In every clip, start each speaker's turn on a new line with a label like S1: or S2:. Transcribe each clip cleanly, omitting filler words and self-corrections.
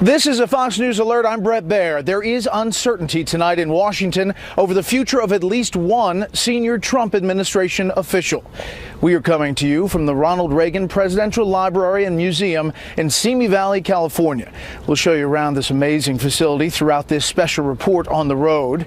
S1: This is a Fox News alert. I'm Bret Baier. There is uncertainty tonight in Washington over the future of at least one senior Trump administration official. We are coming to you from the Ronald Reagan Presidential Library and Museum in Simi Valley, California. We'll show you around this amazing facility throughout this special report on the road.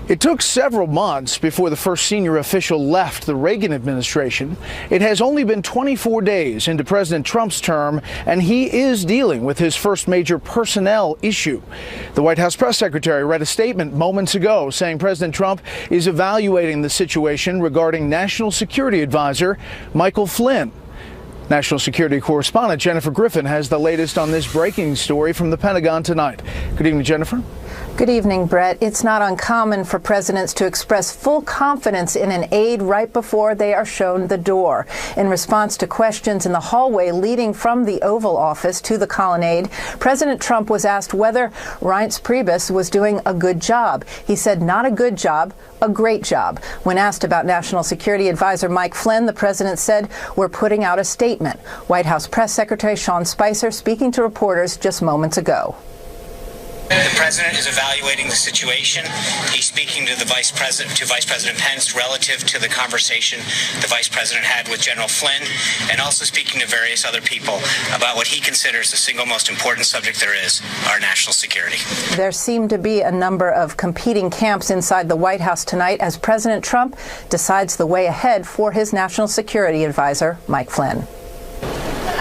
S1: It took several months before the first senior official left the Reagan administration. It has only been 24 days into President Trump's term, and he is dealing with his first major personnel issue. The White House press secretary read a statement moments ago saying President Trump is evaluating the situation regarding National Security Advisor Michael Flynn. National Security correspondent Jennifer Griffin has the latest on this breaking story from the Pentagon tonight. Good evening, Jennifer.
S2: Good evening, Brett. It's not uncommon for presidents to express full confidence in an aide right before they are shown the door. In response to questions in the hallway leading from the Oval Office to the colonnade, President Trump was asked whether Reince Priebus was doing a good job. He said not a good job, a great job. When asked about National Security Advisor Mike Flynn, the president said, "We're putting out a statement." White House Press Secretary Sean Spicer speaking to reporters just moments ago.
S3: The president is evaluating the situation. He's speaking to Vice President Pence relative to the conversation the Vice President had with General Flynn, and also speaking to various other people about what he considers the single most important subject there is, our national security.
S2: There seem to be a number of competing camps inside the White House tonight as President Trump decides the way ahead for his national security advisor, Mike Flynn.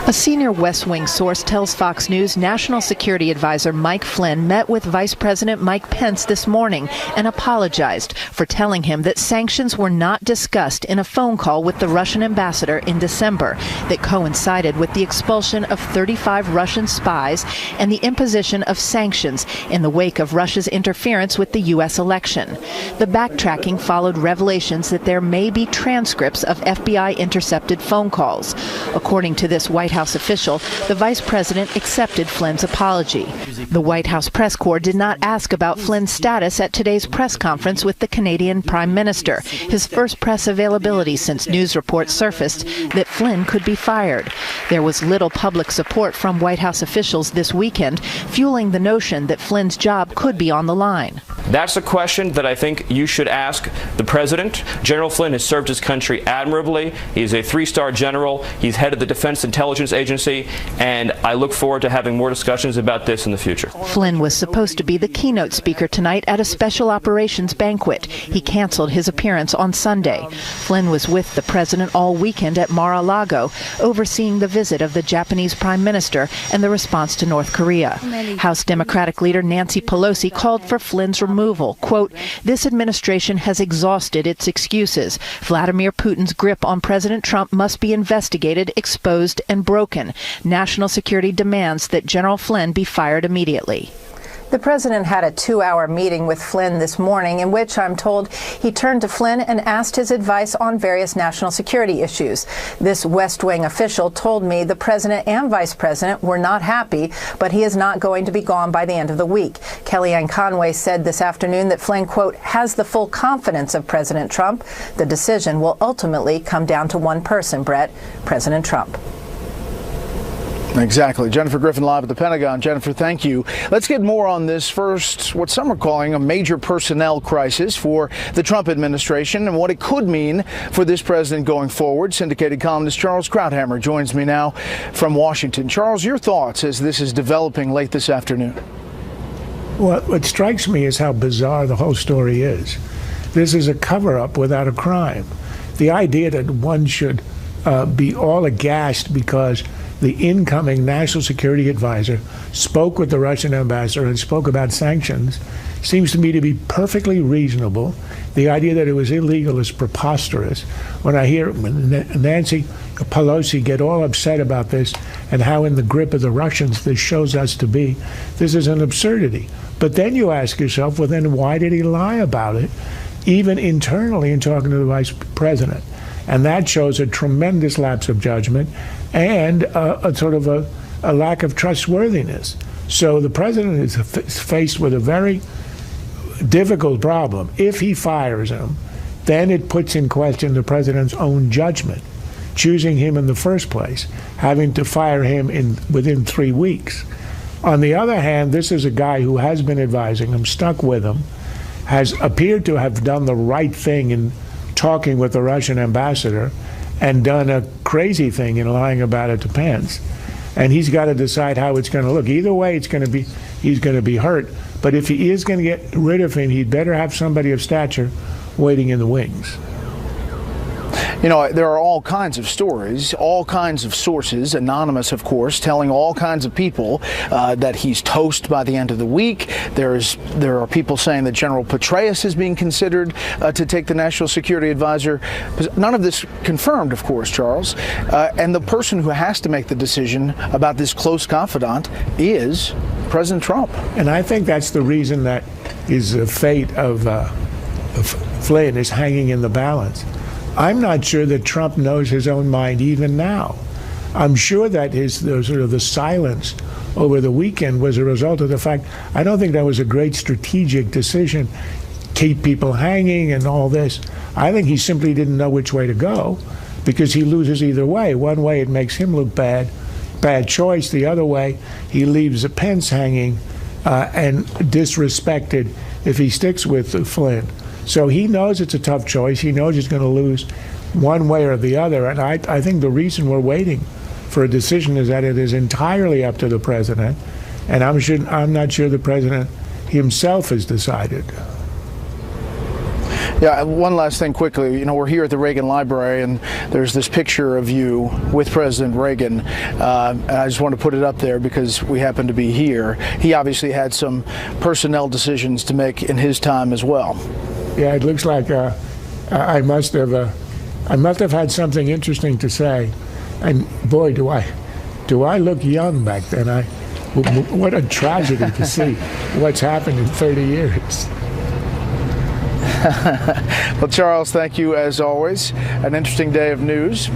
S4: A senior West Wing source tells Fox News National Security Advisor Mike Flynn met with Vice President Mike Pence this morning and apologized for telling him that sanctions were not discussed in a phone call with the Russian ambassador in December that coincided with the expulsion of 35 Russian spies and the imposition of sanctions in the wake of Russia's interference with the U.S. election. The backtracking followed revelations that there may be transcripts of FBI-intercepted phone calls. According to this White House official, the vice president accepted Flynn's apology. The White House press corps did not ask about Flynn's status at today's press conference with the Canadian Prime Minister, his first press availability since news reports surfaced that Flynn could be fired. There was little public support from White House officials this weekend, fueling the notion that Flynn's job could be on the line.
S5: That's a question that I think you should ask the president. General Flynn has served his country admirably. He's a three-star general. He's head of the Defense Intelligence Agency, and I look forward to having more discussions about this in the future.
S4: Flynn was supposed to be the keynote speaker tonight at a special operations banquet. He canceled his appearance on Sunday. Flynn was with the president all weekend at Mar-a-Lago, overseeing the visit of the Japanese Prime Minister and the response to North Korea. House Democratic leader Nancy Pelosi called for Flynn's removal. Quote, "This administration has exhausted its excuses. Vladimir Putin's grip on President Trump must be investigated, exposed, and broken. National security demands that General Flynn be fired immediately."
S2: The president had a 2-hour meeting with Flynn this morning in which, I'm told, he turned to Flynn and asked his advice on various national security issues. This West Wing official told me the president and vice president were not happy, but he is not going to be gone by the end of the week. Kellyanne Conway said this afternoon that Flynn, quote, "has the full confidence of President Trump. The decision will ultimately come down to one person, Brett, President Trump."
S1: Exactly. Jennifer Griffin live at the Pentagon. Jennifer, thank you. Let's get more on this first, what some are calling a major personnel crisis for the Trump administration and what it could mean for this president going forward. Syndicated columnist Charles Krauthammer joins me now from Washington. Charles, your thoughts as this is developing late this afternoon?
S6: Well, what strikes me is how bizarre the whole story is. This is a cover-up without a crime. The idea that one should be all aghast because the incoming national security advisor spoke with the Russian ambassador and spoke about sanctions seems to me to be perfectly reasonable. The idea that it was illegal is preposterous. When I hear Nancy Pelosi get all upset about this and how in the grip of the Russians this shows us to be, this is an absurdity. But then you ask yourself, well, then why did he lie about it, even internally in talking to the vice president? And that shows a tremendous lapse of judgment and a sort of a lack of trustworthiness. So the president is faced with a very difficult problem. If he fires him, then it puts in question the president's own judgment, choosing him in the first place, having to fire him within 3 weeks. On the other hand, this is a guy who has been advising him, stuck with him, has appeared to have done the right thing in talking with the Russian ambassador, and done a crazy thing in lying about it to Pence. And he's got to decide how it's going to look. Either way, he's going to be hurt. But if he is going to get rid of him, he'd better have somebody of stature waiting in the wings.
S1: You know, there are all kinds of stories, all kinds of sources, anonymous, of course, telling all kinds of people that he's toast by the end of the week. There are people saying that General Petraeus is being considered to take the national security advisor. None of this confirmed, of course, Charles. And the person who has to make the decision about this close confidant is President Trump.
S6: And I think that's the reason that his fate of Flynn is hanging in the balance. I'm not sure that Trump knows his own mind even now. I'm sure that the silence over the weekend was a result of the fact, I don't think that was a great strategic decision, keep people hanging and all this. I think he simply didn't know which way to go because he loses either way. One way it makes him look bad choice. The other way, he leaves Pence hanging and disrespected if he sticks with Flynn. So he knows it's a tough choice. He knows he's going to lose one way or the other. And I think the reason we're waiting for a decision is that it is entirely up to the president. And I'm not sure the president himself has decided.
S1: Yeah, one last thing quickly. You know, we're here at the Reagan Library, and there's this picture of you with President Reagan. And I just want to put it up there because we happen to be here. He obviously had some personnel decisions to make in his time as well.
S6: Yeah, it looks like I must have had something interesting to say, and boy, do I look young back then. What a tragedy to see what's happened in 30 years.
S1: Well, Charles, thank you as always. An interesting day of news.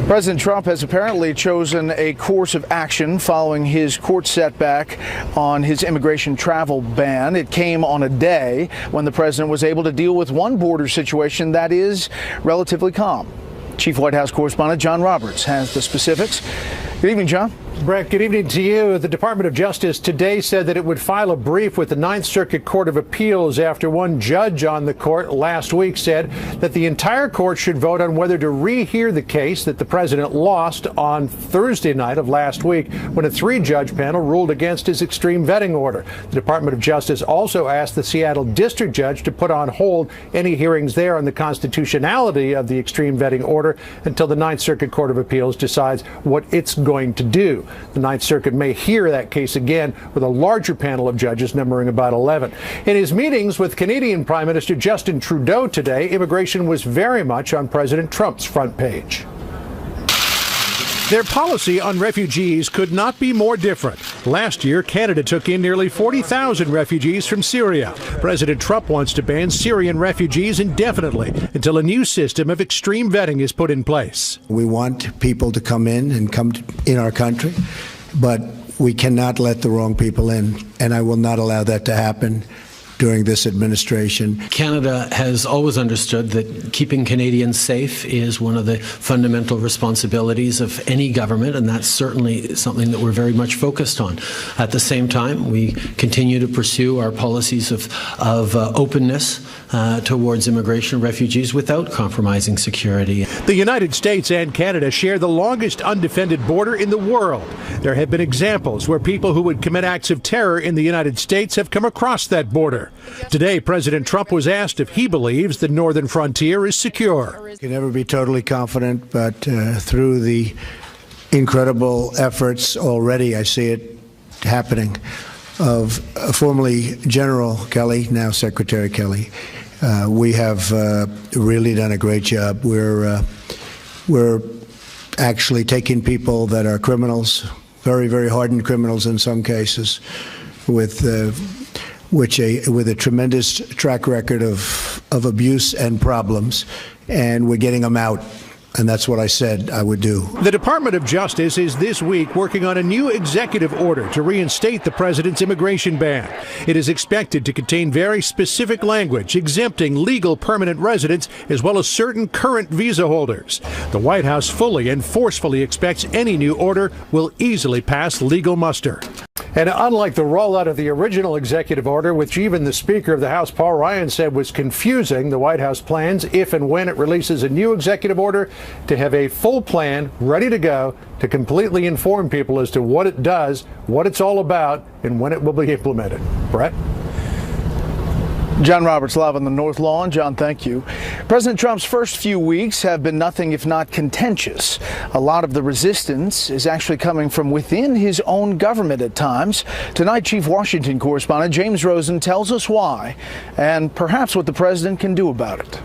S1: President Trump has apparently chosen a course of action following his court setback on his immigration travel ban. It came on a day when the president was able to deal with one border situation that is relatively calm. Chief White House correspondent John Roberts has the specifics. Good evening, John.
S7: Brett, good evening to you. The Department of Justice today said that it would file a brief with the Ninth Circuit Court of Appeals after one judge on the court last week said that the entire court should vote on whether to rehear the case that the president lost on Thursday night of last week when a three-judge panel ruled against his extreme vetting order. The Department of Justice also asked the Seattle district judge to put on hold any hearings there on the constitutionality of the extreme vetting order until the Ninth Circuit Court of Appeals decides what it's going to do. The Ninth Circuit may hear that case again with a larger panel of judges numbering about 11. In his meetings with Canadian Prime Minister Justin Trudeau today, immigration was very much on President Trump's front page. Their policy on refugees could not be more different. Last year, Canada took in nearly 40,000 refugees from Syria. President Trump wants to ban Syrian refugees indefinitely until a new system of extreme vetting is put in place.
S8: We want people to come in in our country, but we cannot let the wrong people in, and I will not allow that to happen during this administration.
S9: Canada has always understood that keeping Canadians safe is one of the fundamental responsibilities of any government, and that's certainly something that we're very much focused on. At the same time, we continue to pursue our policies of openness towards immigration refugees without compromising security.
S7: The United States and Canada share the longest undefended border in the world. There have been examples where people who would commit acts of terror in the United States have come across that border. Today, President Trump was asked if he believes the northern frontier is secure.
S8: You can never be totally confident, but through the incredible efforts already, I see it happening, of formerly General Kelly, now Secretary Kelly. We have really done a great job. We're actually taking people that are criminals, very, very hardened criminals in some cases, with a tremendous track record of abuse and problems, and we're getting them out. And that's what I said I would do.
S7: The Department of Justice is this week working on a new executive order to reinstate the president's immigration ban. It is expected to contain very specific language exempting legal permanent residents as well as certain current visa holders. The White House fully and forcefully expects any new order will easily pass legal muster. And unlike the rollout of the original executive order, which even the Speaker of the House, Paul Ryan, said was confusing, the White House plans, if and when it releases a new executive order, to have a full plan ready to go to completely inform people as to what it does, what it's all about, and when it will be implemented. Brett?
S1: John Roberts live on the North Lawn. John, thank you. President Trump's first few weeks have been nothing if not contentious. A lot of the resistance is actually coming from within his own government at times. Tonight, Chief Washington correspondent James Rosen tells us why and perhaps what the president can do about it.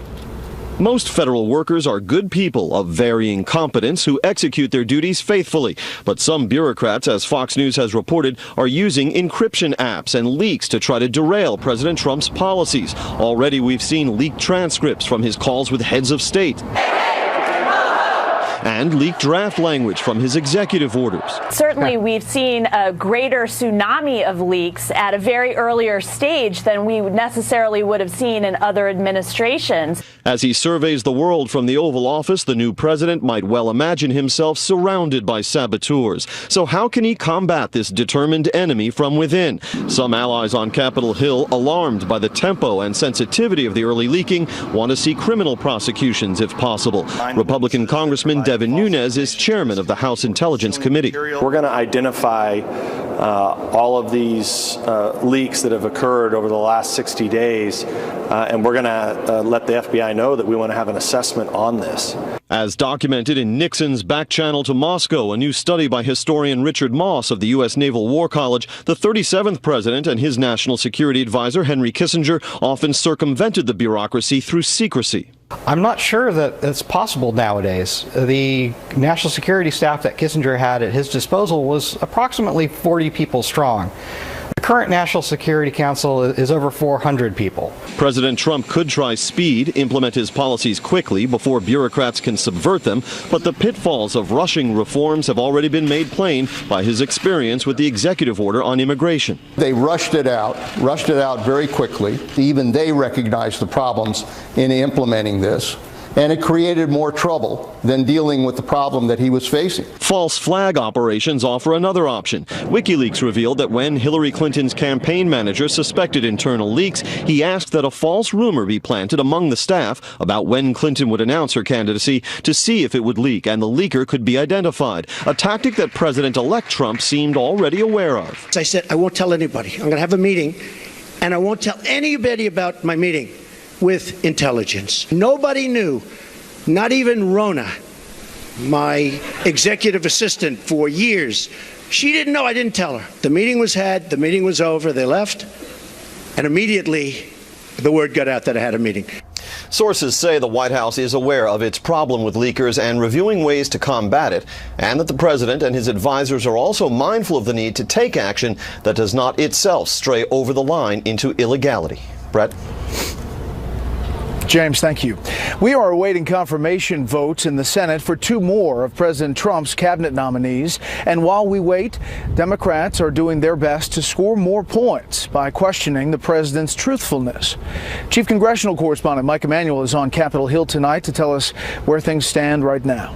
S10: Most federal workers are good people of varying competence who execute their duties faithfully. But some bureaucrats, as Fox News has reported, are using encryption apps and leaks to try to derail President Trump's policies. Already we've seen leaked transcripts from his calls with heads of state and leaked draft language from his executive orders.
S11: Certainly, we've seen a greater tsunami of leaks at a very earlier stage than we necessarily would have seen in other administrations.
S10: As he surveys the world from the Oval Office, the new president might well imagine himself surrounded by saboteurs. So how can he combat this determined enemy from within? Some allies on Capitol Hill, alarmed by the tempo and sensitivity of the early leaking, want to see criminal prosecutions if possible. Republican Congressman Devin Nunes is chairman of the House Intelligence Committee.
S12: We're going to identify all of these leaks that have occurred over the last 60 days, and we're going to let the FBI know that we want to have an assessment on this.
S10: As documented in Nixon's back channel to Moscow, a new study by historian Richard Moss of the U.S. Naval War College, the 37th president and his national security advisor, Henry Kissinger, often circumvented the bureaucracy through secrecy.
S13: I'm not sure that it's possible nowadays. The national security staff that Kissinger had at his disposal was approximately 40 people strong. The current National Security Council is over 400 people.
S10: President Trump could try speed, implement his policies quickly before bureaucrats can subvert them, but the pitfalls of rushing reforms have already been made plain by his experience with the executive order on immigration.
S14: They rushed it out very quickly. Even they recognized the problems in implementing this. And it created more trouble than dealing with the problem that he was facing.
S10: False flag operations offer another option. WikiLeaks revealed that when Hillary Clinton's campaign manager suspected internal leaks, he asked that a false rumor be planted among the staff about when Clinton would announce her candidacy to see if it would leak, and the leaker could be identified, a tactic that President-elect Trump seemed already aware of.
S15: I said, I won't tell anybody. I'm going to have a meeting, and I won't tell anybody about my meeting with intelligence. Nobody knew, not even Rona, my executive assistant for years. She didn't know. I didn't tell her. The meeting was had, the meeting was over, they left, and immediately the word got out that I had a meeting.
S10: Sources say the White House is aware of its problem with leakers and reviewing ways to combat it, and that the president and his advisors are also mindful of the need to take action that does not itself stray over the line into illegality. Brett?
S1: James, thank you. We are awaiting confirmation votes in the Senate for two more of President Trump's cabinet nominees. And while we wait, Democrats are doing their best to score more points by questioning the president's truthfulness. Chief Congressional Correspondent Mike Emanuel is on Capitol Hill tonight to tell us where things stand right now.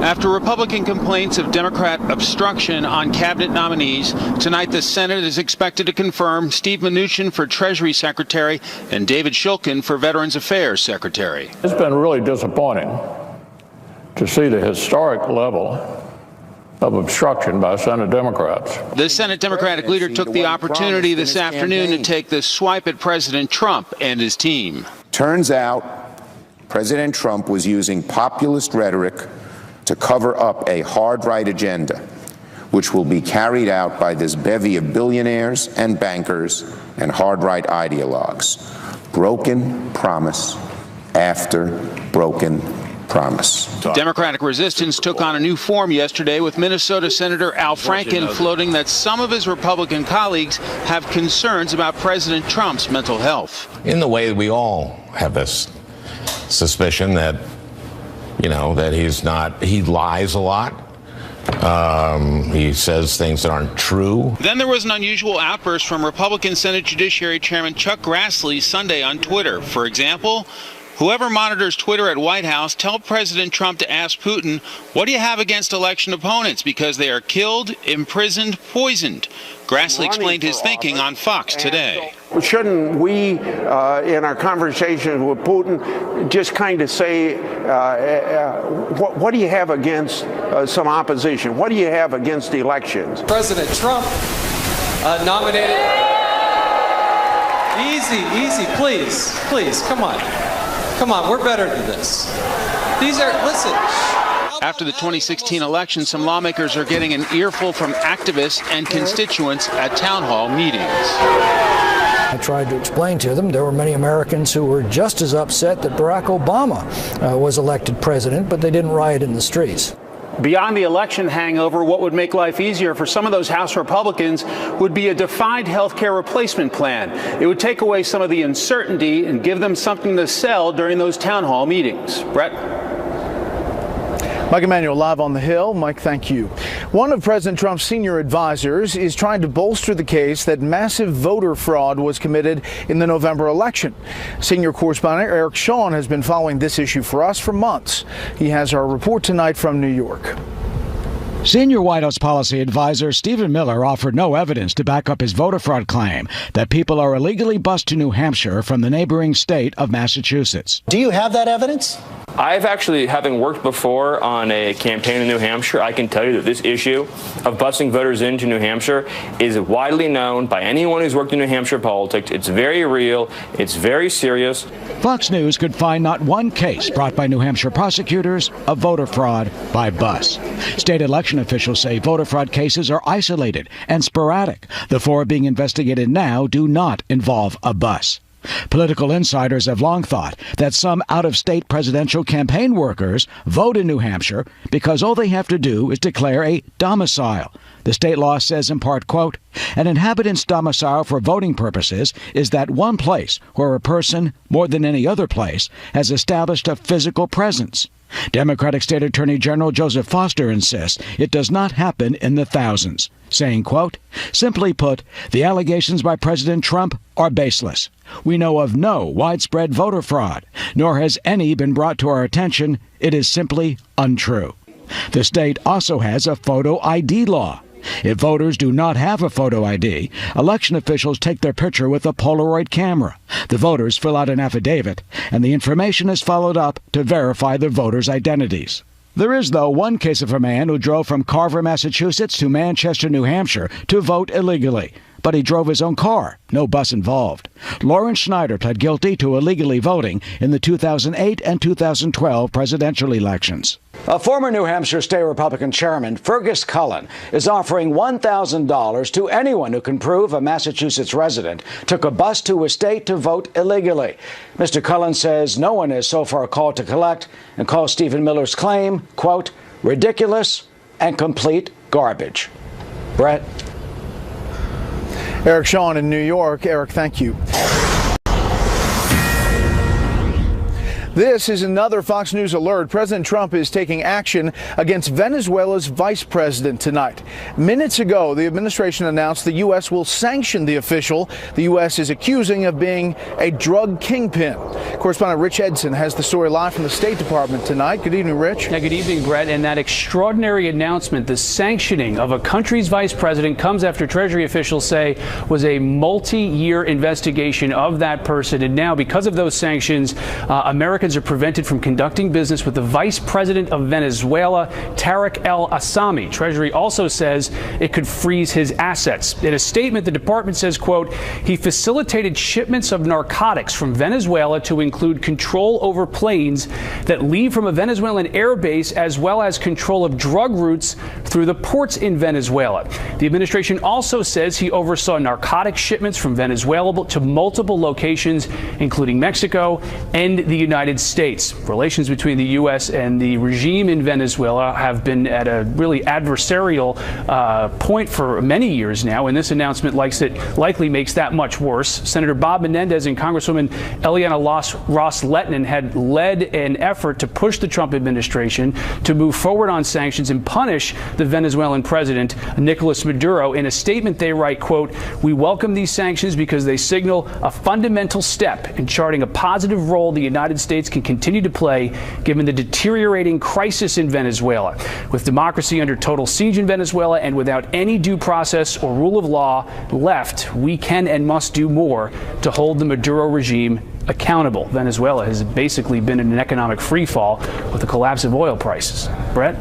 S16: After Republican complaints of Democrat obstruction on cabinet nominees, tonight the Senate is expected to confirm Steve Mnuchin for Treasury Secretary and David Shulkin for Veterans Affairs Secretary.
S17: It's been really disappointing to see the historic level of obstruction by Senate Democrats.
S16: The Senate Democratic leader took the opportunity this afternoon to take the swipe at President Trump and his team.
S18: Turns out President Trump was using populist rhetoric to cover up a hard-right agenda, which will be carried out by this bevy of billionaires and bankers and hard-right ideologues. Broken promise after broken promise.
S16: Democratic resistance took on a new form yesterday with Minnesota Senator Al Franken floating that some of his Republican colleagues have concerns about President Trump's mental health.
S19: In the way that we all have this suspicion that that he lies a lot. He says things that aren't true.
S16: Then there was an unusual outburst from Republican Senate Judiciary Chairman Chuck Grassley Sunday on Twitter. For example, Whoever monitors Twitter at White House, tell President Trump to ask Putin, what do you have against election opponents? Because they are killed, imprisoned, poisoned. Grassley explained his thinking on Fox today.
S20: Shouldn't we, in our conversations with Putin, just kind of say, what do you have against some opposition? What do you have against elections?
S21: President Trump nominated... Easy, please, come on. Come on, we're better than this. Listen.
S16: After the 2016 election, some lawmakers are getting an earful from activists and constituents at town hall meetings.
S22: I tried to explain to them there were many Americans who were just as upset that Barack Obama was elected president, but they didn't riot in the streets.
S23: Beyond the election hangover, what would make life easier for some of those House Republicans would be a defined health care replacement plan. It would take away some of the uncertainty and give them something to sell during those town hall meetings. Brett?
S1: Mike Emanuel live on the Hill. Mike, thank you. One of President Trump's senior advisors is trying to bolster the case that massive voter fraud was committed in the November election. Senior correspondent Eric Shawn has been following this issue for us for months. He has our report tonight from New York.
S24: Senior White House policy advisor Stephen Miller offered no evidence to back up his voter fraud claim that people are illegally bused to New Hampshire from the neighboring state of Massachusetts.
S25: Do you have that evidence?
S5: I've actually, having worked before on a campaign in New Hampshire, I can tell you that this issue of busing voters into New Hampshire is widely known by anyone who's worked in New Hampshire politics. It's very real. It's very serious.
S24: Fox News could find not one case brought by New Hampshire prosecutors of voter fraud by bus. State election officials say voter fraud cases are isolated and sporadic. The 4 being investigated now do not involve a bus. Political insiders have long thought that some out-of-state presidential campaign workers vote in New Hampshire because all they have to do is declare a domicile. The state law says in part, quote, an inhabitant's domicile for voting purposes is that one place where a person, more than any other place, has established a physical presence. Democratic State Attorney General Joseph Foster insists it does not happen in the thousands, saying, quote, simply put, the allegations by President Trump are baseless. We know of no widespread voter fraud, nor has any been brought to our attention. It is simply untrue. The state also has a photo ID law. If voters do not have a photo ID, election officials take their picture with a Polaroid camera. The voters fill out an affidavit, and the information is followed up to verify the voters' identities. There is, though, one case of a man who drove from Carver, Massachusetts to Manchester, New Hampshire to vote illegally. But he drove his own car, no bus involved. Lawrence Schneider pled guilty to illegally voting in the 2008 and 2012 presidential elections.
S22: A former New Hampshire State Republican chairman, Fergus Cullen, is offering $1,000 to anyone who can prove a Massachusetts resident took a bus to his state to vote illegally. Mr. Cullen says no one has so far called to collect and calls Stephen Miller's claim, quote, ridiculous and complete garbage. Brett?
S1: Eric Shawn in New York. Eric, thank you. This is another Fox News alert. President Trump is taking action against Venezuela's vice president tonight. Minutes ago, the administration announced the U.S. will sanction the official the U.S. is accusing of being a drug kingpin. Correspondent Rich Edson has the story live from the State Department tonight. Good evening, Rich.
S26: Yeah, good evening, Brett. And that extraordinary announcement, the sanctioning of a country's vice president, comes after Treasury officials say was a multi-year investigation of that person. And now, because of those sanctions, Americans are prevented from conducting business with the vice president of Venezuela, Tariq el-Assami. Treasury also says it could freeze his assets. In a statement, the department says, quote, he facilitated shipments of narcotics from Venezuela to include control over planes that leave from a Venezuelan airbase, as well as control of drug routes through the ports in Venezuela. The administration also says he oversaw narcotic shipments from Venezuela to multiple locations, including Mexico and the United States. Relations between the U.S. and the regime in Venezuela have been at a really adversarial point for many years now, and this announcement likely makes that much worse. Senator Bob Menendez and Congresswoman Eliana Ross-Lehtinen had led an effort to push the Trump administration to move forward on sanctions and punish the Venezuelan president, Nicolas Maduro. In a statement, they write, quote, "We welcome these sanctions because they signal a fundamental step in charting a positive role the United States can continue to play given the deteriorating crisis in Venezuela. With democracy under total siege in Venezuela and without any due process or rule of law left, we can and must do more to hold the Maduro regime accountable." Venezuela has basically been in an economic freefall with the collapse of oil prices. Brett?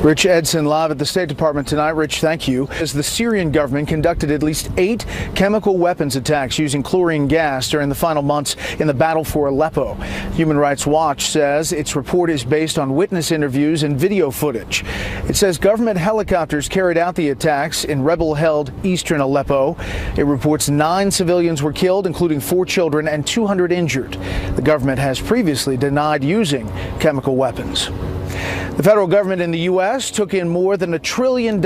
S1: Rich Edson live at the State Department tonight. Rich, thank you. As the Syrian government conducted at least 8 chemical weapons attacks using chlorine gas during the final months in the battle for Aleppo. Human Rights Watch says its report is based on witness interviews and video footage. It says government helicopters carried out the attacks in rebel-held eastern Aleppo. It reports 9 civilians were killed, including 4 children, and 200 injured. The government has previously denied using chemical weapons. The federal government in the U.S. took in more than $1 trillion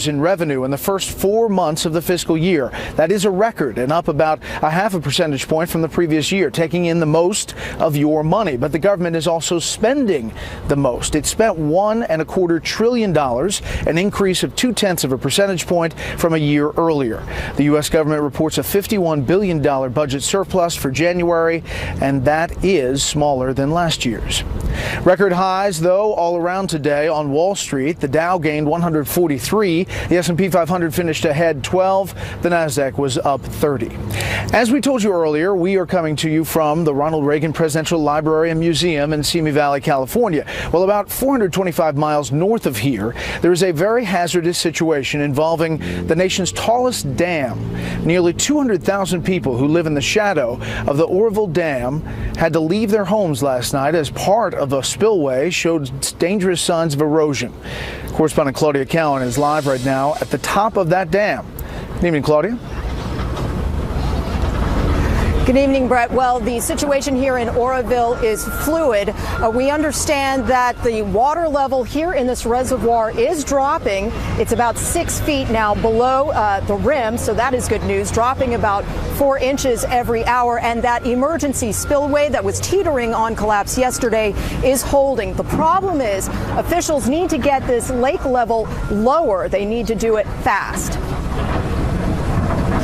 S1: in revenue in the first 4 months of the fiscal year. That is a record and up about a half a percentage point from the previous year, taking in the most of your money. But the government is also spending the most. It spent $1.25 trillion, an increase of 0.2 of a percentage point from a year earlier. The U.S. government reports a $51 billion budget surplus for January, and that is smaller than last year's. Record highs, though, all around today on Wall Street. The Dow gained 143. The S&P 500 finished ahead 12. The Nasdaq was up 30. As we told you earlier, we are coming to you from the Ronald Reagan Presidential Library and Museum in Simi Valley, California. Well, about 425 miles north of here, there is a very hazardous situation involving the nation's tallest dam. Nearly 200,000 people who live in the shadow of the Oroville Dam had to leave their homes last night as part of a spillway showed dangerous signs of erosion. Correspondent Claudia Cowan is live right now at the top of that dam. Good evening, Claudia.
S2: Good evening, Brett. Well, the situation here in Oroville is fluid. We understand that the water level here in this reservoir is dropping. It's about 6 feet now below the rim, so that is good news, dropping about 4 inches every hour. And that emergency spillway that was teetering on collapse yesterday is holding. The problem is officials need to get this lake level lower. They need to do it fast.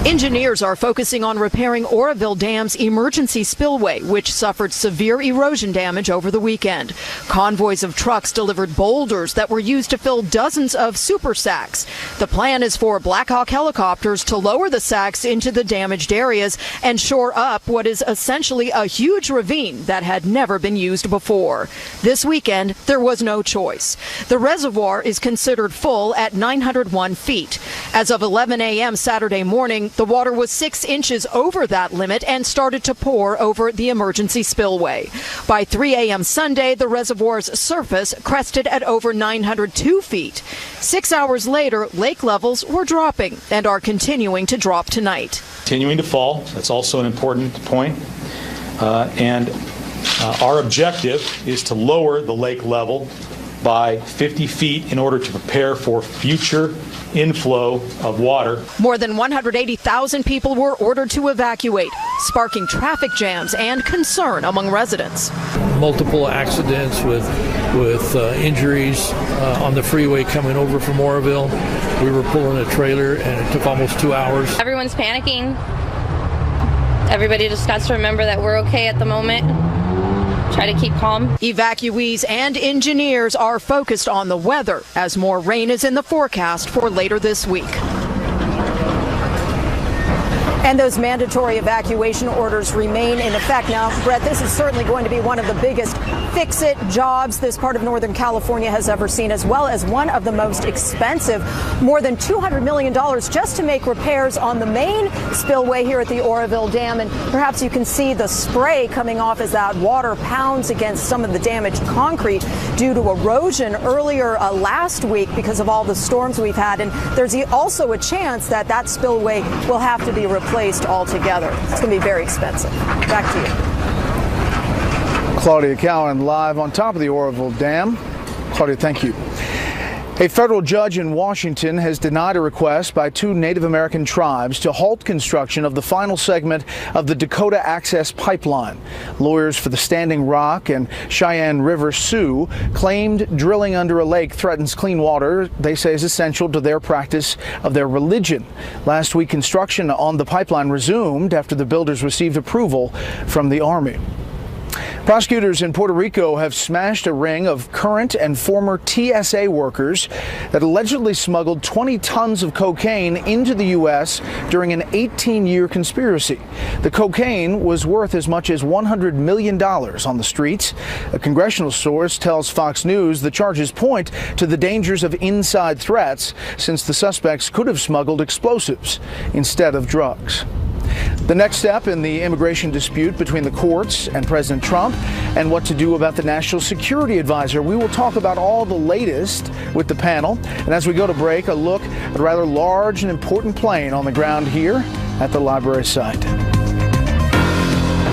S2: Engineers are focusing on repairing Oroville Dam's emergency spillway, which suffered severe erosion damage over the weekend. Convoys of trucks delivered boulders that were used to fill dozens of super sacks. The plan is for Black Hawk helicopters to lower the sacks into the damaged areas and shore up what is essentially a huge ravine that had never been used before. This weekend, there was no choice. The reservoir is considered full at 901 feet. As of 11 a.m. Saturday morning, the water was 6 inches over that limit and started to pour over the emergency spillway. By 3 a.m. Sunday, the reservoir's surface crested at over 902 feet. 6 hours later, lake levels were dropping and are continuing to drop tonight.
S3: Continuing to fall. That's also an important point. Our objective is to lower the lake level by 50 feet in order to prepare for future inflow of water.
S2: More than 180,000 people were ordered to evacuate, sparking traffic jams and concern among residents.
S4: Multiple accidents with injuries on the freeway coming over from Oroville. We were pulling a trailer and it took almost 2 hours.
S6: Everyone's panicking. Everybody just got to remember that we're okay at the moment. Try to keep calm.
S2: Evacuees and engineers are focused on the weather as more rain is in the forecast for later this week. And those mandatory evacuation orders remain in effect. Now, Brett, this is certainly going to be one of the biggest fix-it jobs this part of Northern California has ever seen, as well as one of the most expensive, more than $200 million just to make repairs on the main spillway here at the Oroville Dam. And perhaps you can see the spray coming off as that water pounds against some of the damaged concrete due to erosion earlier last week because of all the storms we've had. And there's also a chance that that spillway will have to be replaced altogether. It's going to be very expensive. Back to you. Claudia
S1: Cowan live on top of the Oroville Dam. Claudia, thank you. A federal judge in Washington has denied a request by 2 Native American tribes to halt construction of the final segment of the Dakota Access Pipeline. Lawyers for the Standing Rock and Cheyenne River Sioux claimed drilling under a lake threatens clean water they say is essential to their practice of their religion. Last week, construction on the pipeline resumed after the builders received approval from the Army. Prosecutors in Puerto Rico have smashed a ring of current and former TSA workers that allegedly smuggled 20 tons of cocaine into the U.S. during an 18-year conspiracy. The cocaine was worth as much as $100 million on the streets. A congressional source tells Fox News the charges point to the dangers of inside threats, since the suspects could have smuggled explosives instead of drugs. The next step in the immigration dispute between the courts and President Trump, and what to do about the National Security Advisor. We will talk about all the latest with the panel. And as we go to break, a look at a rather large and important plane on the ground here at the library site.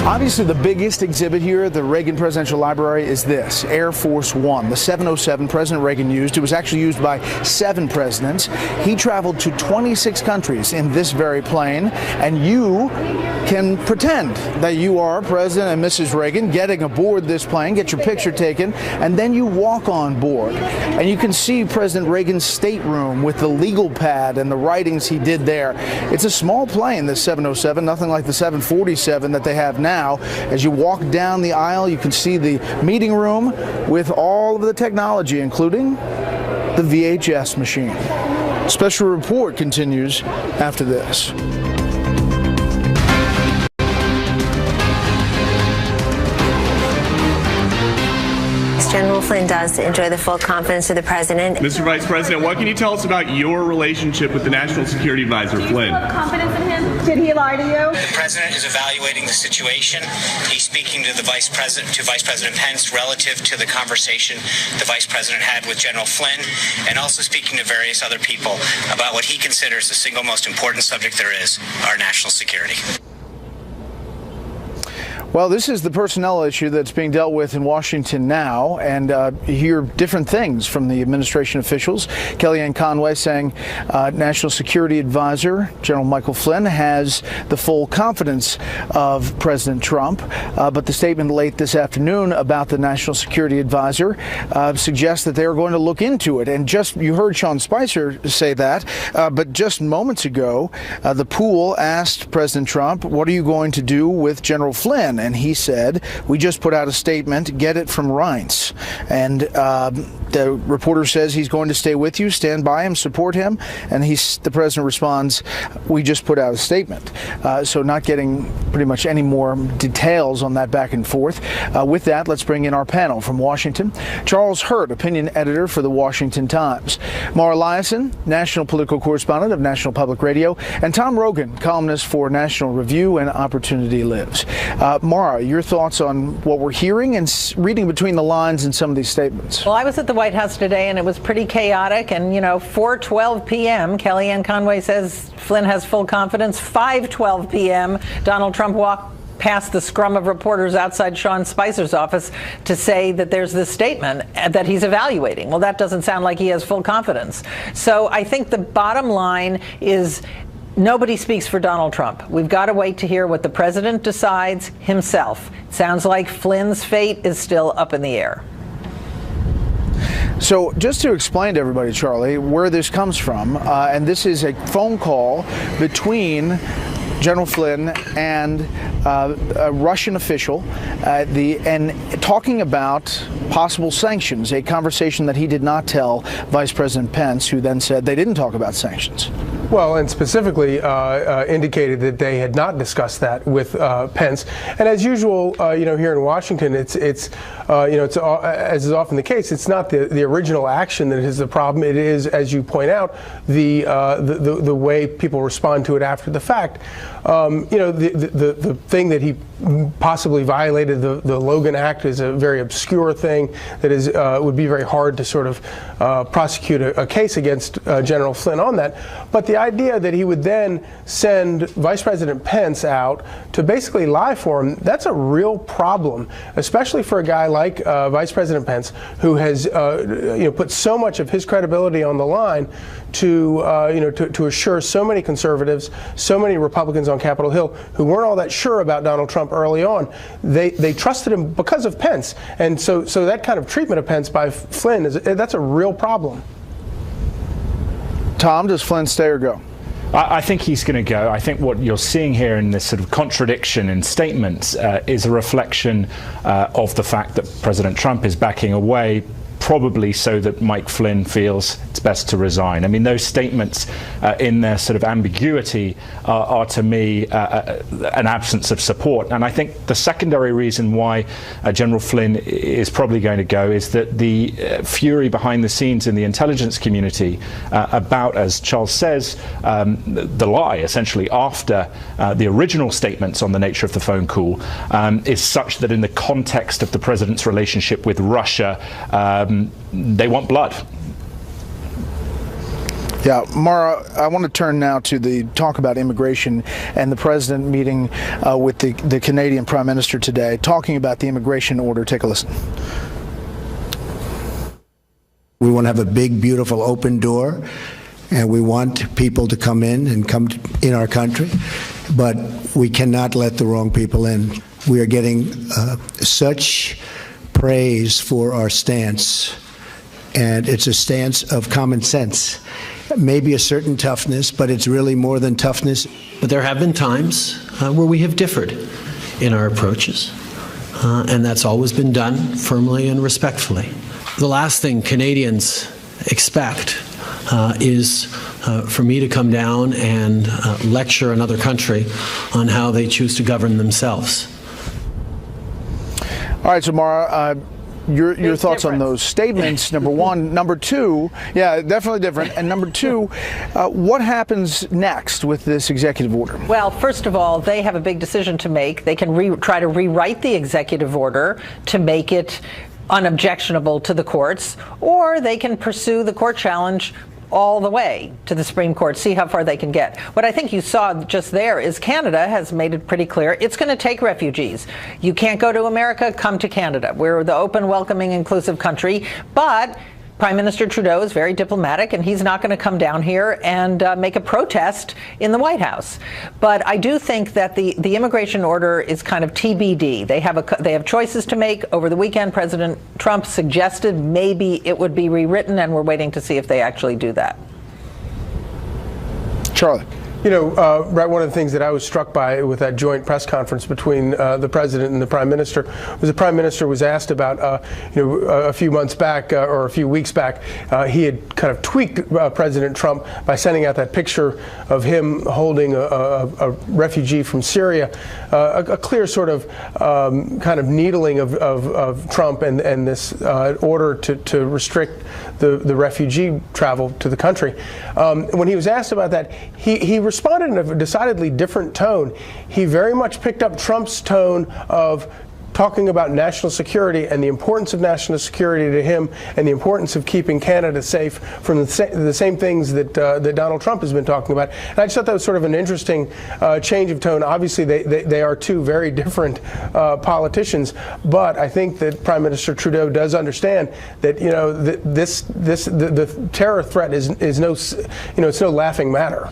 S1: Obviously, the biggest exhibit here at the Reagan Presidential Library is this, Air Force One, the 707 President Reagan used. It was actually used by 7 presidents. He traveled to 26 countries in this very plane, and you can pretend that you are President and Mrs. Reagan getting aboard this plane, get your picture taken, and then you walk on board. And you can see President Reagan's stateroom with the legal pad and the writings he did there. It's a small plane, this 707, nothing like the 747 that they have now. As you walk down the aisle, you can see the meeting room with all of the technology, including the VHS machine. Special report continues after this.
S7: General Flynn does enjoy the full confidence of the president.
S8: Mr. Vice President, what can you tell us about your relationship with the National Security Advisor, Flynn?
S9: Do you have confidence in him? Did he lie to you?
S11: The president is evaluating the situation. He's speaking to Vice President Pence relative to the conversation the Vice President had with General Flynn, and also speaking to various other people about what he considers the single most important subject there is, our national security.
S1: Well, this is the personnel issue that's being dealt with in Washington now, and you hear different things from the administration officials. Kellyanne Conway saying National Security Advisor General Michael Flynn has the full confidence of President Trump, but the statement late this afternoon about the National Security Advisor suggests that they're going to look into it. And just, you heard Sean Spicer say that, but just moments ago, the pool asked President Trump, what are you going to do with General Flynn? And he said, we just put out a statement, get it from Reince. And the reporter says he's going to stay with you, stand by him, support him. And the president responds, we just put out a statement. So not getting pretty much any more details on that back and forth. With that, let's bring in our panel from Washington. Charles Hurt, opinion editor for the Washington Times. Mara Liasson, national political correspondent of National Public Radio. And Tom Rogan, columnist for National Review and Opportunity Lives. Mara, your thoughts on what we're hearing and reading between the lines in some of these statements?
S12: Well, I was at the White House today, and it was pretty chaotic. And, 4:12 p.m., Kellyanne Conway says Flynn has full confidence. 5:12 p.m., Donald Trump walked past the scrum of reporters outside Sean Spicer's office to say that there's this statement that he's evaluating. Well, that doesn't sound like he has full confidence. So I think the bottom line is, nobody speaks for Donald Trump. We've got to wait to hear what the president decides himself. It sounds like Flynn's fate is still up in the air.
S1: So just to explain to everybody, Charlie, where this comes from, and this is a phone call between General Flynn and a Russian official, and talking about possible sanctions, a conversation that he did not tell Vice President Pence, who then said they didn't talk about sanctions.
S25: Well, and specifically indicated that they had not discussed that with Pence. And as usual, here in Washington, it's as is often the case, it's not the original action that is the problem. It is, as you point out, the way people respond to it after the fact. The thing that he possibly violated the Logan Act is a very obscure thing that is would be very hard to sort of prosecute a case against General Flynn on that. But the idea that he would then send Vice President Pence out to basically lie for him, that's a real problem, especially for a guy like Vice President Pence, who has put so much of his credibility on the line to assure so many conservatives, so many Republicans on Capitol Hill who weren't all that sure about Donald Trump early on. They trusted him because of Pence, and so that kind of treatment of Pence by Flynn that's a real problem.
S1: Tom, does Flynn stay or go?
S10: I think he's going to go. I think what you're seeing here in this sort of contradiction in statements is a reflection of the fact that President Trump is backing away, probably so that Mike Flynn feels it's best to resign. I mean, those statements in their sort of ambiguity are to me an absence of support. And I think the secondary reason why General Flynn is probably going to go is that the fury behind the scenes in the intelligence community about, as Charles says, the lie essentially after the original statements on the nature of the phone call is such that in the context of the president's relationship with Russia, they want blood.
S1: Yeah, Mara, I want to turn now to the talk about immigration and the president meeting with the Canadian Prime Minister today, talking about the immigration order. Take a listen.
S13: We want to have a big, beautiful, open door, and we want people to come in and come in our country, but we cannot let the wrong people in. We are getting such praise for our stance, and it's a stance of common sense. Maybe a certain toughness, but it's really more than toughness.
S14: But there have been times where we have differed in our approaches, and that's always been done firmly and respectfully. The last thing Canadians expect is for me to come down and lecture another country on how they choose to govern themselves.
S1: All right, so Mara, your thoughts on those statements, number one. Number two, yeah, definitely different. And number two, what happens next with this executive order?
S12: Well, first of all, they have a big decision to make. They can try to rewrite the executive order to make it unobjectionable to the courts, or they can pursue the court challenge all the way to the Supreme Court, see how far they can get. What I think you saw just there is Canada has made it pretty clear it's going to take refugees. You can't go to America, come to Canada. We're the open, welcoming, inclusive country, but Prime Minister Trudeau is very diplomatic, and he's not going to come down here and make a protest in the White House. But I do think that the immigration order is kind of TBD. They have choices to make. Over the weekend, President Trump suggested maybe it would be rewritten, and we're waiting to see if they actually do that.
S1: Charlie.
S25: You know, Brett, one of the things that I was struck by with that joint press conference between the president and the prime minister was the prime minister was asked about, a few months back or a few weeks back, he had kind of tweaked President Trump by sending out that picture of him holding a refugee from Syria, a clear sort of kind of needling of Trump and this order to restrict the refugee travel to the country. When he was asked about that, he responded in a decidedly different tone. He very much picked up Trump's tone of talking about national security and the importance of national security to him and the importance of keeping Canada safe from the same things that Donald Trump has been talking about. And I just thought that was sort of an interesting change of tone. Obviously, they are two very different politicians, but I think that Prime Minister Trudeau does understand that the terror threat is no it's no laughing matter.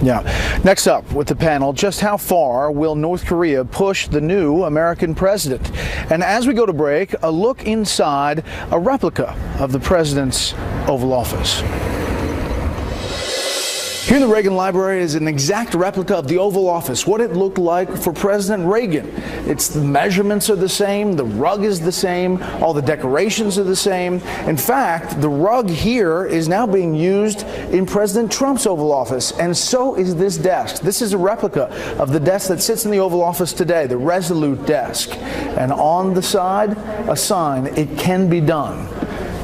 S1: Yeah. Next up with the panel, just how far will North Korea push the new American president? And as we go to break, a look inside a replica of the president's Oval Office. Here in the Reagan Library is an exact replica of the Oval Office, what it looked like for President Reagan. The measurements are the same, the rug is the same, all the decorations are the same. In fact, the rug here is now being used in President Trump's Oval Office, and so is this desk. This is a replica of the desk that sits in the Oval Office today, the Resolute desk. And on the side, a sign, "It can be done."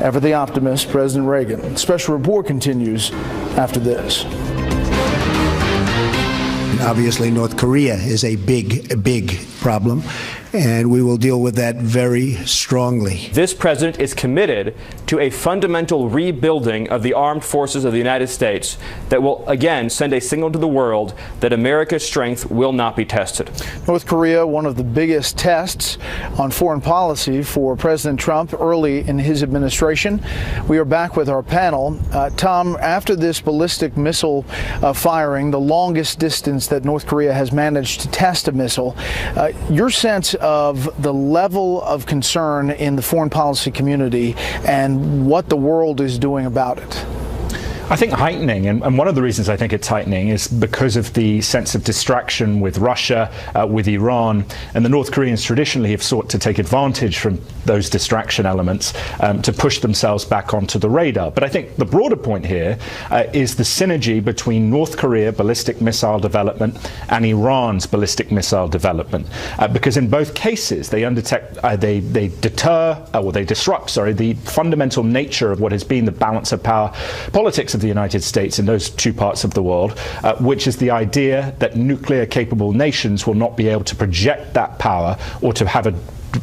S1: Ever the optimist, President Reagan. Special report continues after this.
S13: Obviously, North Korea is a big problem, and we will deal with that very strongly.
S5: This president is committed to a fundamental rebuilding of the armed forces of the United States that will, again, send a signal to the world that America's strength will not be tested.
S1: North Korea, one of the biggest tests on foreign policy for President Trump early in his administration. We are back with our panel. Tom, after this ballistic missile firing, the longest distance that North Korea has managed to test a missile, your sense of the level of concern in the foreign policy community and what the world is doing about it?
S10: I think heightening, and one of the reasons I think it's heightening is because of the sense of distraction with Russia, with Iran, and the North Koreans traditionally have sought to take advantage from those distraction elements to push themselves back onto the radar. But I think the broader point here is the synergy between North Korea ballistic missile development and Iran's ballistic missile development, because in both cases they disrupt the fundamental nature of what has been the balance of power politics of the United States in those two parts of the world, which is the idea that nuclear-capable nations will not be able to project that power or to have a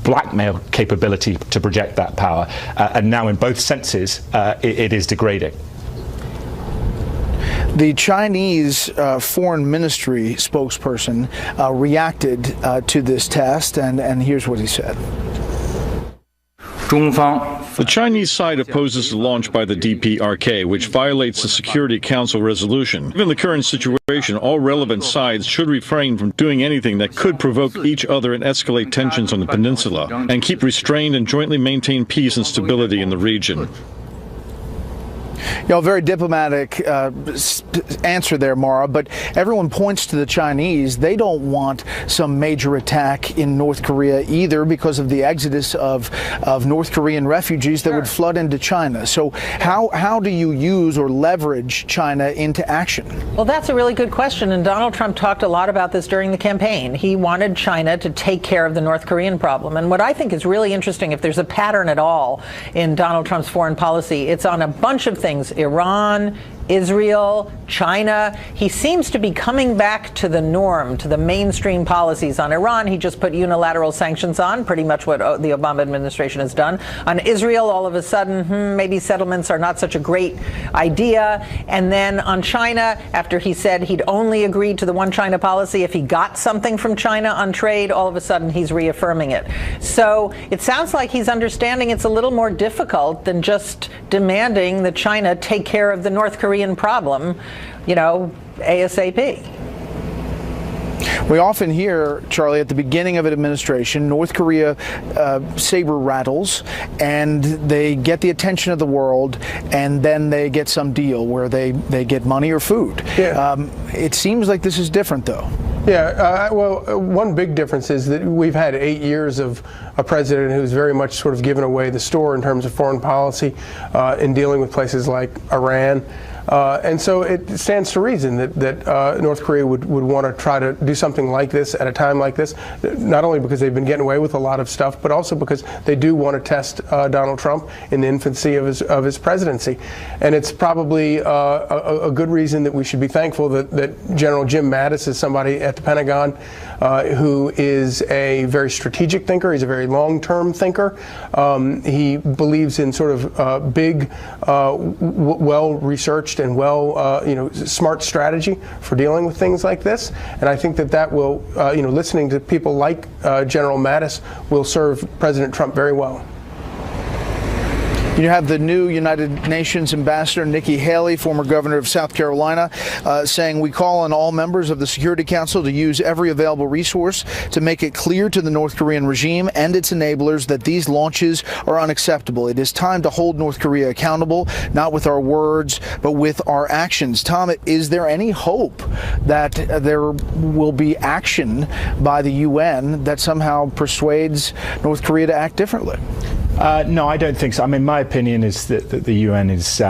S10: blackmail capability to project that power. And now in both senses, it is degrading.
S1: The Chinese foreign ministry spokesperson reacted to this test, and here's what he said.
S15: The Chinese side opposes the launch by the DPRK, which violates the Security Council resolution. Given the current situation, all relevant sides should refrain from doing anything that could provoke each other and escalate tensions on the peninsula, and keep restrained and jointly maintain peace and stability in the region.
S1: You know, very diplomatic answer there, Mara, but everyone points to the Chinese. They don't want some major attack in North Korea either because of the exodus of North Korean refugees that would flood into China. So how do you use or leverage China into action?
S12: Well, that's a really good question, and Donald Trump talked a lot about this during the campaign. He wanted China to take care of the North Korean problem. And what I think is really interesting, if there's a pattern at all in Donald Trump's foreign policy, it's on a bunch of things. Iran, Israel, China. He seems to be coming back to the norm, to the mainstream policies. On Iran, he just put unilateral sanctions on, pretty much what the Obama administration has done. On Israel, all of a sudden, maybe settlements are not such a great idea. And then on China, after he said he'd only agreed to the one China policy if he got something from China on trade, all of a sudden he's reaffirming it. So it sounds like he's understanding it's a little more difficult than just demanding that China take care of the North Korean problem, you know, ASAP.
S1: We often hear, Charlie, at the beginning of an administration, North Korea saber rattles and they get the attention of the world, and then they get some deal where they get money or food. Yeah. It seems like this is different, though.
S25: Yeah, well, one big difference is that we've had 8 years of a president who's very much sort of given away the store in terms of foreign policy in dealing with places like Iran. And so it stands to reason that North Korea would want to try to do something like this at a time like this, not only because they've been getting away with a lot of stuff, but also because they do want to test Donald Trump in the infancy of his presidency. And it's probably a good reason that we should be thankful that General Jim Mattis is somebody at the Pentagon who is a very strategic thinker. He's a very long-term thinker. He believes in sort of big, well-researched and smart strategy for dealing with things like this. And I think that will, listening to people like General Mattis will serve President Trump very well.
S1: You have the new United Nations Ambassador Nikki Haley, former governor of South Carolina, saying, "We call on all members of the Security Council to use every available resource to make it clear to the North Korean regime and its enablers that these launches are unacceptable. It is time to hold North Korea accountable, not with our words, but with our actions." Tom, is there any hope that there will be action by the UN that somehow persuades North Korea to act differently?
S10: No, I don't think so. I mean, my opinion is that the UN is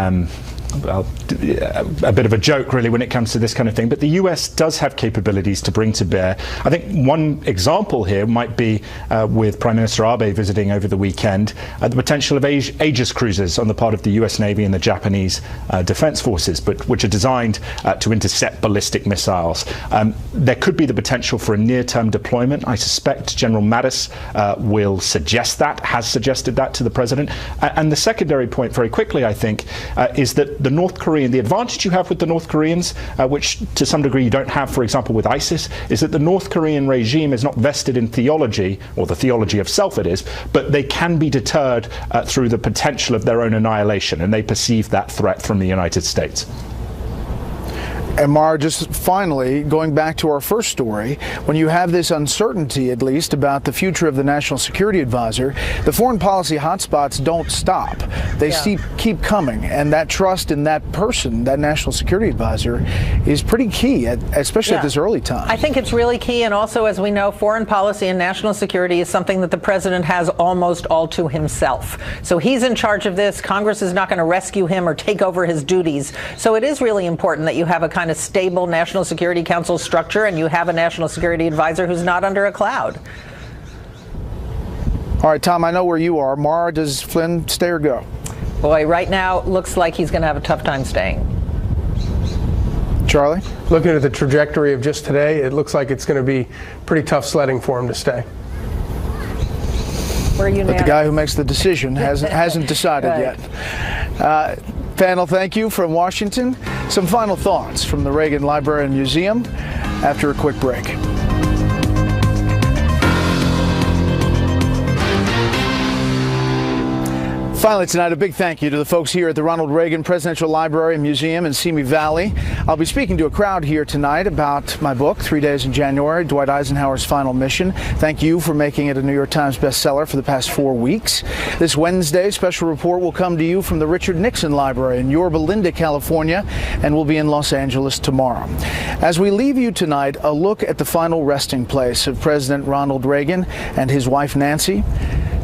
S10: a bit of a joke, really, when it comes to this kind of thing. But the US does have capabilities to bring to bear. I think one example here might be with Prime Minister Abe visiting over the weekend, the potential of Aegis cruisers on the part of the US Navy and the Japanese Defense Forces, but which are designed to intercept ballistic missiles. There could be the potential for a near-term deployment. I suspect General Mattis will suggest that, has suggested that to the president. And the secondary point, very quickly, I think, is that the North Korean, the advantage you have with the North Koreans, which to some degree you don't have, for example, with ISIS, is that the North Korean regime is not vested in theology, or the theology of self it is, but they can be deterred through the potential of their own annihilation, and they perceive that threat from the United States.
S1: And Mara, just finally, going back to our first story, when you have this uncertainty, at least, about the future of the National Security Advisor, the foreign policy hotspots don't stop. They keep coming. And that trust in that person, that National Security Advisor, is pretty key, especially at this early time.
S12: I think it's really key. And also, as we know, foreign policy and national security is something that the president has almost all to himself. So he's in charge of this. Congress is not going to rescue him or take over his duties. So it is really important that you have a kind of stable National Security Council structure and you have a National Security Advisor who's not under a cloud.
S1: All right, Tom, I know where you are. Mara, does Flynn stay or go?
S12: Boy, right now, looks like he's going to have a tough time staying.
S1: Charlie?
S25: Looking at the trajectory of just today, it looks like it's going to be pretty tough sledding for him to stay.
S12: But
S1: the guy who makes the decision hasn't decided yet. Panel, thank you from Washington. Some final thoughts from the Reagan Library and Museum after a quick break. Finally tonight, a big thank you to the folks here at the Ronald Reagan Presidential Library and Museum in Simi Valley. I'll be speaking to a crowd here tonight about my book, 3 Days in January, Dwight Eisenhower's Final Mission. Thank you for making it a New York Times bestseller for the past 4 weeks. This Wednesday, special report will come to you from the Richard Nixon Library in Yorba Linda, California, and will be in Los Angeles tomorrow. As we leave you tonight, a look at the final resting place of President Ronald Reagan and his wife Nancy,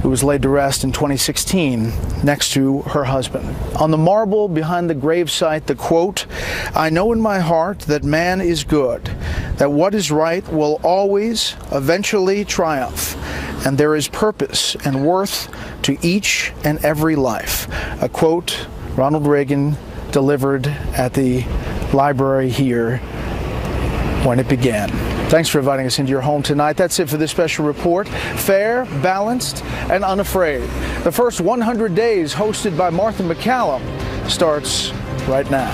S1: who was laid to rest in 2016 next to her husband. On the marble behind the gravesite, the quote, "I know in my heart that man is good, that what is right will always, eventually triumph, and there is purpose and worth to each and every life." A quote Ronald Reagan delivered at the library here when it began. Thanks for inviting us into your home tonight. That's it for this special report. Fair, balanced, and unafraid. The first 100 days hosted by Martha McCallum starts right now.